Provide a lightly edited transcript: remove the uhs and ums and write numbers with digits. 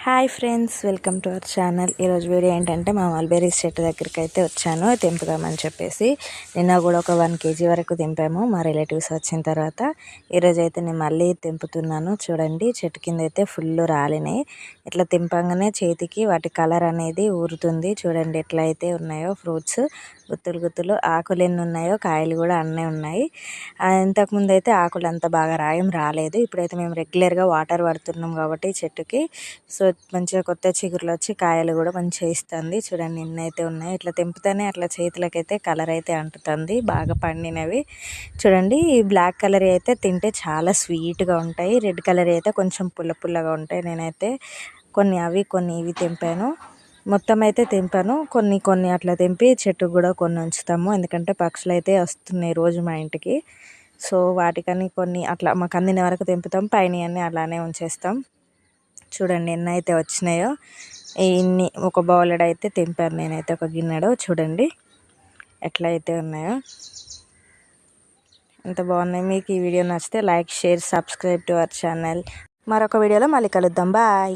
Hi friends, welcome to our channel. ఈరోజు video ఏంటంటే మా మల్బెరీస్ చెట్టు దగ్గరికి అయితే వచ్చాను తెంపుదామని చెప్పేసి. నిన్న కూడా ఒక 1 kg వరకు తెంపాము మా రిలేటివ్స్ వచ్చిన తర్వాత. ఈరోజు అయితే నేను మళ్ళీ తెంపుతున్నాను. చూడండి, చెట్టు కింద అయితే ఫుల్ రాలినాయి. ఇట్లా తెంపంగానే చేతికి వాటి కలర్ అనేది ఊరుతుంది. చూడండి ఎట్లా అయితే ఉన్నాయో ఫ్రూట్స్, గుత్తులు గుత్తులు. ఆకులు ఎన్ని ఉన్నాయో కాయలు కూడా అన్నీ ఉన్నాయి. ఇంతకుముందు అయితే ఆకులు అంత బాగా రాలేదు. ఇప్పుడైతే మేము రెగ్యులర్గా వాటర్ పడుతున్నాం కాబట్టి చెట్టుకి, సో మంచిగా కొత్త చిగురులు వచ్చి కాయలు కూడా మంచిగా ఇస్తుంది. చూడండి ఎన్నైతే ఉన్నాయి. ఇట్లా తెంపుతానే అట్లా చేతులకైతే కలర్ అయితే అంటుతుంది, బాగా పండినవి. చూడండి, ఈ బ్లాక్ కలర్ అయితే తింటే చాలా స్వీట్గా ఉంటాయి. రెడ్ కలర్ అయితే కొంచెం పుల్ల పుల్లగా ఉంటాయి. నేనైతే కొన్ని అవి కొన్ని ఇవి తెంపాను. మొత్తం అయితే తెంపాను. కొన్ని కొన్ని అట్లా తెంపి చెట్టుకు కూడా కొన్ని ఉంచుతాము, ఎందుకంటే పక్షులు అయితే వస్తున్నాయి రోజు మా ఇంటికి. సో వాటికని కొన్ని అట్లా మాకు అందిన వరకు తెంపుతాం, పైన అన్నీ అలానే ఉంచేస్తాం. చూడండి ఎన్నైతే వచ్చినాయో. ఇన్ని ఒక బౌలెడ్ అయితే తెంపాను నేనైతే, ఒక గిన్నెడు. చూడండి ఎట్లయితే ఉన్నాయో, ఎంత బాగున్నాయి. మీకు ఈ వీడియో నచ్చితే like, share, subscribe to our channel. మరొక వీడియోలో మళ్ళీ కలుద్దాం. బాయ్.